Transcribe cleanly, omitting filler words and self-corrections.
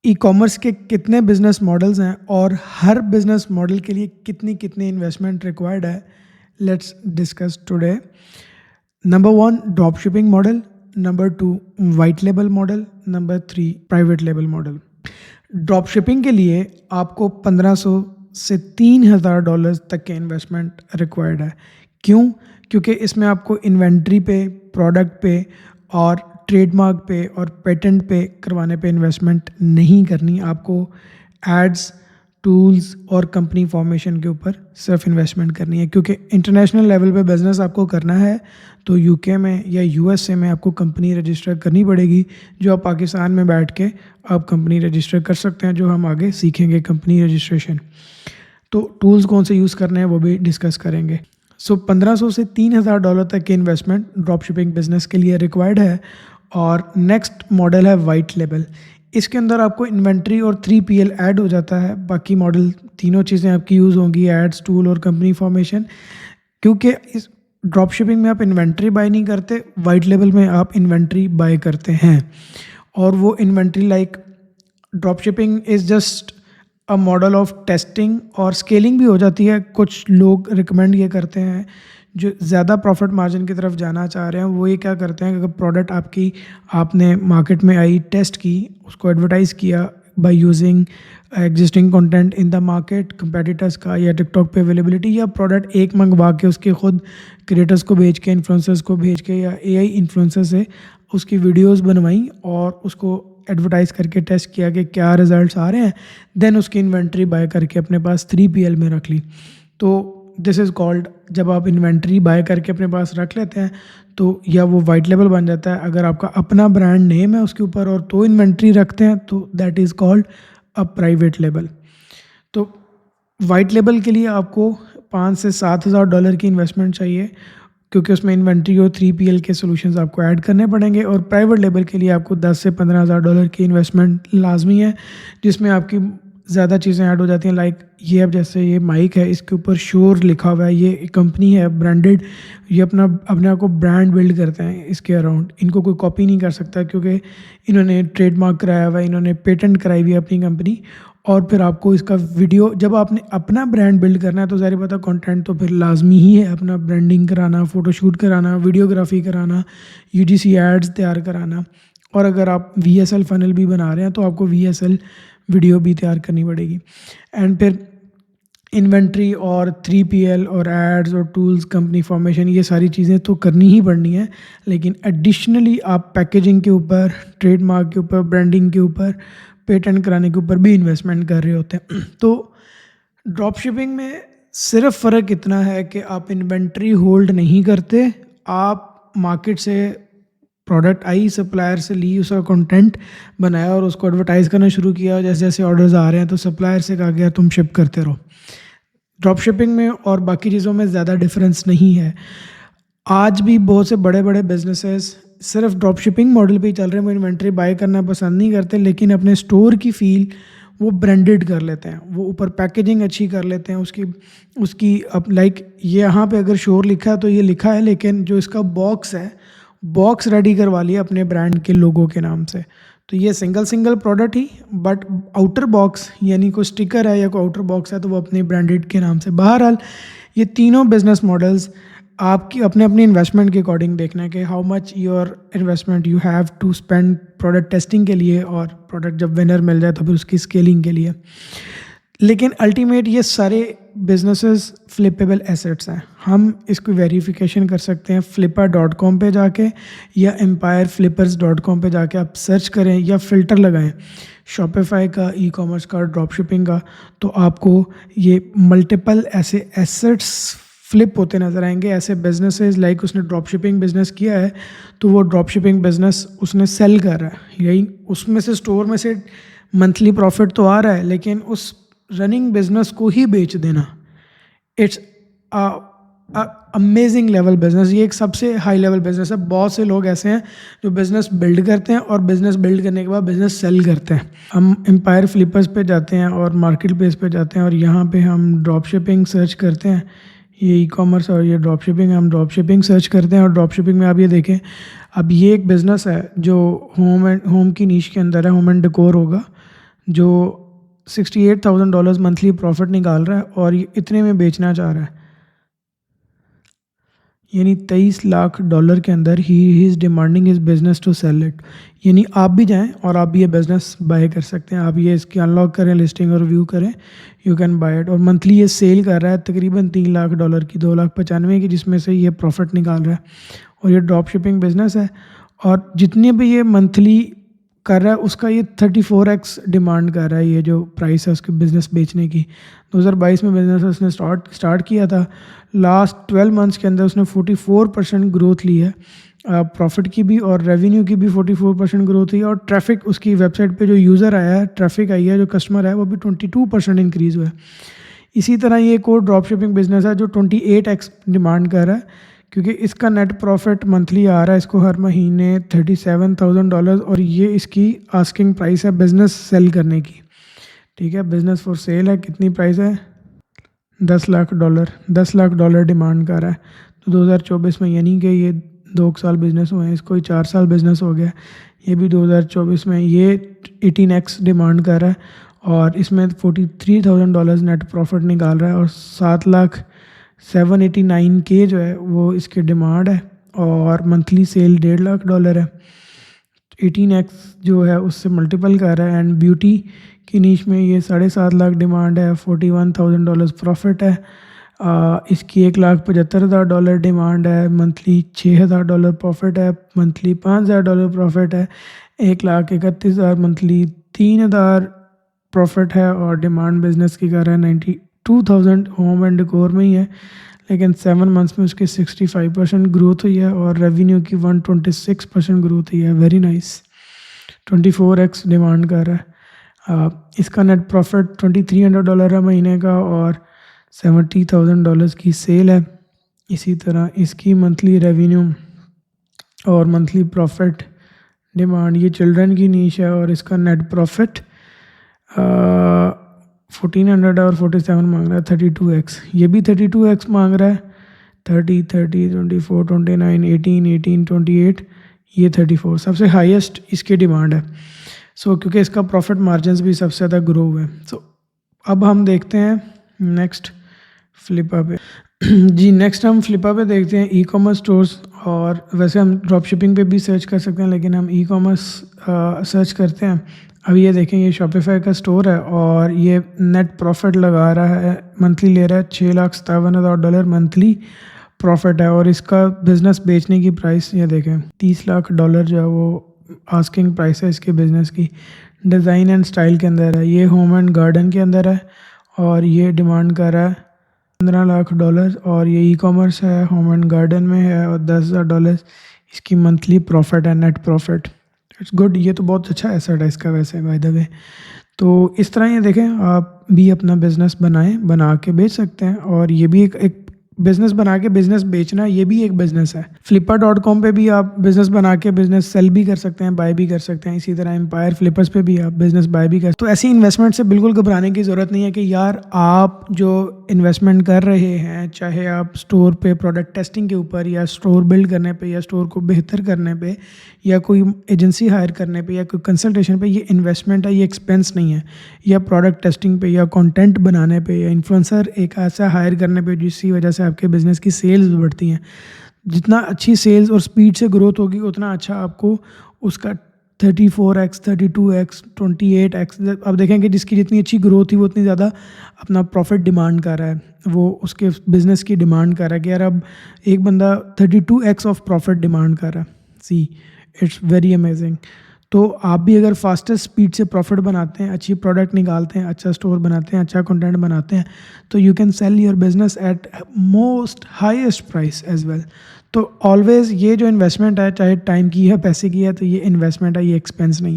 E commerce के कितने business models हैं और हर बिजनेस मॉडल के लिए कितनी कितनी इन्वेस्टमेंट रिक्वायर्ड है, let's discuss today. Number one, drop shipping model. Number two, white label model. Number three, private label model. Drop shipping के लिए आपको 1500 से $3000 तक के इन्वेस्टमेंट रिक्वायर्ड है। क्यों? क्योंकि इसमें आपको इन्वेंट्री पे, प्रोडक्ट पे और ट्रेडमार्क पे और पेटेंट पे करवाने पे इन्वेस्टमेंट नहीं करनी। आपको एड्स, टूल्स और कंपनी फॉर्मेशन के ऊपर सिर्फ इन्वेस्टमेंट करनी है। क्योंकि इंटरनेशनल लेवल पे बिज़नेस आपको करना है तो यूके में या यूएसए में आपको कंपनी रजिस्टर करनी पड़ेगी, जो आप पाकिस्तान में बैठ के आप कंपनी रजिस्टर कर सकते हैं, जो हम आगे सीखेंगे कंपनी रजिस्ट्रेशन। तो टूल्स कौन से यूज़ करने हैं वो भी डिस्कस करेंगे। सो 1500 से $3000 तक के इन्वेस्टमेंट ड्रॉप शिपिंग बिजनेस के लिए रिक्वायर्ड है। और नेक्स्ट मॉडल है वाइट लेबल। इसके अंदर आपको इन्वेंट्री और 3PL ऐड हो जाता है। बाकी मॉडल तीनों चीज़ें आपकी यूज़ होंगी, एड्स, टूल और कंपनी फॉर्मेशन। क्योंकि इस ड्रॉप शिपिंग में आप इन्वेंट्री बाय नहीं करते, वाइट लेबल में आप इन्वेंट्री बाय करते हैं। और वो inventory like drop shipping is just a model of testing और स्केलिंग भी हो जाती है। कुछ लोग रिकमेंड ये करते हैं जो ज़्यादा प्रॉफिट मार्जिन की तरफ जाना चाह रहे हैं, वो ये क्या करते हैं कि अगर प्रोडक्ट आपने मार्केट में आई, टेस्ट की, उसको एडवर्टाइज़ किया by using existing content in the market, competitors का या टिकटॉक पे अवेलेबिलिटी, या प्रोडक्ट एक मंगवा के उसके खुद क्रिएटर्स को भेज के, इन्फ्लुएंसर्स को भेज के या AI इन्फ्लुएंसर से उसकी वीडियोस बनवाई और उसको एडवर्टाइज़ करके टेस्ट किया कि क्या रिजल्ट्स आ रहे हैं, देन उसकी इन्वेंट्री बाय करके अपने पास 3PL में रख ली। तो दिस इज़ कॉल्ड, जब आप इन्वेंट्री बाय करके अपने पास रख लेते हैं तो या वो वाइट लेबल बन जाता है। अगर आपका अपना ब्रांड नेम है उसके ऊपर और तो इन्वेंट्री रखते हैं तो that is called a private label. तो वाइट लेबल के लिए आपको $5,000 से $7,000 की इन्वेस्टमेंट चाहिए, क्योंकि उसमें इन्वेंट्री और 3PL के सॉल्यूशंस आपको ऐड करने पड़ेंगे। और प्राइवेट लेबल के लिए आपको $10,000 से $15,000 की इन्वेस्टमेंट लाजमी है, जिसमें आपकी ज़्यादा चीज़ें ऐड हो जाती हैं। लाइक ये, अब जैसे ये माइक है, इसके ऊपर श्योर लिखा हुआ है, ये कंपनी है ब्रांडेड, ये अपने आप को ब्रांड बिल्ड करते हैं इसके अराउंड। इनको कोई कॉपी नहीं कर सकता क्योंकि इन्होंने ट्रेडमार्क कराया हुआ है, इन्होंने पेटेंट कराई हुई है अपनी कंपनी। और फिर आपको इसका वीडियो, जब आपने अपना ब्रांड बिल्ड करना है तो ज़ाहिर बात है कंटेंट तो फिर लाजमी ही है, अपना ब्रांडिंग कराना, फ़ोटोशूट कराना, वीडियोग्राफी कराना, UGC एड्स तैयार कराना। और अगर आप VSL फनल भी बना रहे हैं तो आपको VSL वीडियो भी तैयार करनी पड़ेगी। एंड फिर इन्वेंट्री और 3PL और एड्स और टूल्स, कंपनी फॉर्मेशन, ये सारी चीज़ें तो करनी ही पड़नी है। लेकिन एडिशनली आप पैकेजिंग के ऊपर, ट्रेडमार्क के ऊपर, ब्रांडिंग के ऊपर, पेटेंट कराने के ऊपर भी इन्वेस्टमेंट कर रहे होते हैं। तो ड्रॉप शिपिंग में सिर्फ फ़र्क इतना है कि आप इन्वेंट्री होल्ड नहीं करते, आप मार्केट से प्रोडक्ट आई, सप्लायर से ली, उसका कंटेंट बनाया और उसको एडवर्टाइज़ करना शुरू किया। जैसे जैसे ऑर्डर्स आ रहे हैं तो सप्लायर से कहा गया तुम शिप करते रहो। ड्रॉप शिपिंग में और बाकी चीज़ों में ज़्यादा डिफरेंस नहीं है। आज भी बहुत से बड़े बड़े बिजनेसेस सिर्फ ड्रॉप शिपिंग मॉडल पे ही चल रहे हैं। वो इन्वेंट्री बाय करना पसंद नहीं करते, लेकिन अपने स्टोर की फ़ील वो ब्रांडेड कर लेते हैं, वो ऊपर पैकेजिंग अच्छी कर लेते हैं उसकी अब लाइक ये यहाँ पे अगर श्योर लिखा है तो ये लिखा है, लेकिन जो इसका बॉक्स है, बॉक्स रेडी करवा लिया अपने ब्रांड के लोगों के नाम से। तो ये single product he, but outer box यानी कोई स्टिकर है या कोई आउटर बॉक्स है तो वो अपने ब्रांडेड के नाम से। बहरहाल ये तीनों बिजनेस मॉडल्स आपकी अपने अपनी इन्वेस्टमेंट के अकॉर्डिंग देखना है कि how much your investment you have to spend product testing के लिए और प्रोडक्ट जब विनर मिल जाए तो फिर उसकी स्केलिंग के लिए। लेकिन अल्टीमेट ये सारे बिजनेसेस फ्लिपेबल एसेट्स हैं। हम इसको वेरिफिकेशन कर सकते हैं flipper.com पे जाके या empireflippers.com पे जाके आप सर्च करें या फ़िल्टर लगाएं शॉपिफाई का, ई कॉमर्स का, ड्रॉप शिपिंग का, तो आपको ये मल्टीपल ऐसे एसेट्स फ्लिप होते नज़र आएंगे। ऐसे बिजनेसेस लाइक उसने ड्रॉप शिपिंग बिज़नेस किया है तो वो ड्रॉप शिपिंग बिज़नेस उसने सेल कर रहा है, यही उसमें से स्टोर में से मंथली प्रॉफिट तो आ रहा है, लेकिन उस रनिंग बिजनेस को ही बेच देना, इट्स अमेजिंग लेवल बिजनेस। ये एक सबसे हाई लेवल बिजनेस है। बहुत से लोग ऐसे हैं जो बिज़नेस बिल्ड करते हैं और बिज़नेस बिल्ड करने के बाद बिज़नेस सेल करते हैं। हम एम्पायर फ्लिपर्स पे जाते हैं और मार्केट प्लेस पे जाते हैं और यहाँ पे हम ड्रॉप शिपिंग सर्च करते हैं। ये ई कॉमर्स और ये ड्रॉप शिपिंग, हम ड्रॉप शिपिंग सर्च करते हैं और ड्रॉप शिपिंग में आप ये देखें, अब ये एक बिज़नेस है जो होम की नीश के अंदर है, होम एंड डेकोर होगा, जो $68,000 मंथली प्रॉफिट निकाल रहा है और ये इतने में बेचना चाह रहा है, यानी $23 लाख के अंदर ही is demanding his business to sell it. यानी आप भी जाएं और आप भी ये बिज़नेस बाय कर सकते हैं, आप ये इसकी अनलॉक करें, लिस्टिंग और व्यू करें, यू कैन बाय इट। और मंथली ये सेल कर रहा है तकरीबन $3 लाख की, 2,95,000 की, जिसमें से ये प्रॉफिट निकाल रहा है। और ये ड्रॉप शिपिंग बिज़नेस है और जितने भी ये मंथली कर रहा है उसका ये 34x डिमांड कर रहा है, ये जो प्राइस है उसके बिज़नेस बेचने की। 2022 में बिज़नेस उसने स्टार्ट किया था, लास्ट 12 मंथ्स के अंदर उसने 44% ग्रोथ ली है, प्रॉफिट की भी और रेवेन्यू की भी 44% ग्रोथ हुई है। और ट्रैफिक उसकी वेबसाइट पे जो यूज़र आया है, ट्रैफिक आई है, जो कस्टमर है, वो भी 22% इंक्रीज़ हुआ है। इसी तरह ये एक और ड्रॉप शिपिंग बिज़नेस है जो 28x डिमांड कर रहा है, क्योंकि इसका नेट प्रॉफिट मंथली आ रहा है इसको हर महीने $37,000 और ये इसकी आस्किंग प्राइस है बिज़नेस सेल करने की। ठीक है, बिज़नेस फॉर सेल है, कितनी प्राइस है? $10 लाख डिमांड कर रहा है। तो 2024 में, यानी कि ये 2 साल बिज़नेस हुए हैं, इसको ही 4 साल बिज़नेस हो गया। ये भी 2024 में ये 18x डिमांड कर रहा है और इसमें $43,000 नेट प्रॉफिट निकाल रहा है और 7,789K जो है वो इसकी डिमांड है और मंथली सेल $1.5 लाख है। 18x जो है उससे मल्टीपल कर रहा है। एंड ब्यूटी की नीश में ये $7.5 लाख डिमांड है, $41,000 प्रॉफिट है। इसकी $1,75,000 डिमांड है, मंथली $6,000 प्रॉफिट है, मंथली $5,000 प्रॉफिट है, 1,31,000 मंथली, 3,000 प्रॉफिट है। और डिमांड बिजनेस की कर रहा है 92,000, होम एंड डेकोर में ही है, लेकिन 7 मंथ्स में उसकी 65% ग्रोथ हुई है और रेवेन्यू की 126% ग्रोथ हुई है। Very nice. 24x डिमांड कर रहा है। इसका नेट प्रॉफिट $2,300 है महीने का और $70,000 की सेल है। इसी तरह इसकी मंथली रेवेन्यू और मंथली प्रॉफिट डिमांड, ये चिल्ड्रन की नीश है और इसका नेट प्रॉफिट 1400 और 47 मांग रहा है, 32x। ये भी 32x मांग रहा है, 30, 30, 24, 29, 18, 18, 28, ये 34 सबसे हाईएस्ट इसकी डिमांड है। क्योंकि इसका प्रॉफिट मार्जिन्स भी सबसे ज़्यादा ग्रो हुए हैं। अब हम देखते हैं नेक्स्ट फ्लिपा पे। जी, नेक्स्ट हम फ्लिपा पे देखते हैं ई कॉमर्स स्टोर्स। और वैसे हम ड्रॉप शिपिंग पे भी सर्च कर सकते हैं, लेकिन हम ई कॉमर्स सर्च करते हैं। अब ये देखें, ये शॉपिफाई का स्टोर है और ये नेट प्रॉफिट लगा रहा है, मंथली ले रहा है $6,57,000 मंथली प्रॉफिट है। और इसका बिज़नेस बेचने की प्राइस ये देखें, $30 लाख जो है वो आस्किंग प्राइस है इसके बिज़नेस की। डिज़ाइन एंड स्टाइल के अंदर है, ये होम एंड गार्डन के अंदर है और ये डिमांड कर रहा है $15 लाख। और ये ई कॉमर्स है, होम एंड गार्डन में है और $10,000 इसकी मंथली प्रॉफिट है, नेट प्रॉफिट। इट्स गुड, ये तो बहुत अच्छा एसेट है इसका वैसे, बाय द वे। तो इस तरह ये देखें, आप भी अपना बिज़नेस बना के बेच सकते हैं। और ये भी एक बिज़नेस बना के बिज़नेस बेचना, ये भी एक बिज़नेस है। flipper.com पे भी आप बिज़नेस बना के बिज़नेस सेल भी कर सकते हैं, बाय भी कर सकते हैं। इसी तरह एम्पायर फ्लिपर्स पे भी आप बिज़नेस बाय भी कर सकते हैं। तो ऐसी इन्वेस्टमेंट से बिल्कुल घबराने की ज़रूरत नहीं है कि यार आप जो इन्वेस्टमेंट कर रहे हैं, चाहे आप स्टोर पे प्रोडक्ट टेस्टिंग के ऊपर या स्टोर बिल्ड करने पे या स्टोर को बेहतर करने पे या कोई एजेंसी हायर करने पे या कोई कंसल्टेशन पे, ये इन्वेस्टमेंट है, ये एक्सपेंस नहीं है। या प्रोडक्ट टेस्टिंग पे या कंटेंट बनाने पे या इन्फ्लुएंसर एक ऐसा हायर करने पे जिसकी वजह से आपके बिज़नेस की सेल्स बढ़ती हैं। जितना अच्छी सेल्स और स्पीड से ग्रोथ होगी उतना अच्छा आपको उसका 34x, 32x, 28x। अब देखें कि जिसकी जितनी अच्छी ग्रोथ थी वो उतनी ज़्यादा अपना प्रॉफिट डिमांड कर रहा है, वो उसके बिज़नेस की डिमांड कर रहा है कि यार अब एक बंदा 32x ऑफ प्रॉफिट डिमांड कर रहा है। सी, इट्स वेरी अमेजिंग। तो आप भी अगर फास्टेस्ट स्पीड से प्रॉफिट बनाते हैं, अच्छी प्रोडक्ट निकालते हैं, अच्छा स्टोर बनाते हैं, अच्छा कंटेंट बनाते हैं, तो you can sell your business at most highest price as well. तो ऑलवेज़ ये जो इन्वेस्टमेंट है, चाहे टाइम की है, पैसे की है, तो ये इन्वेस्टमेंट है, ये एक्सपेंस नहीं है।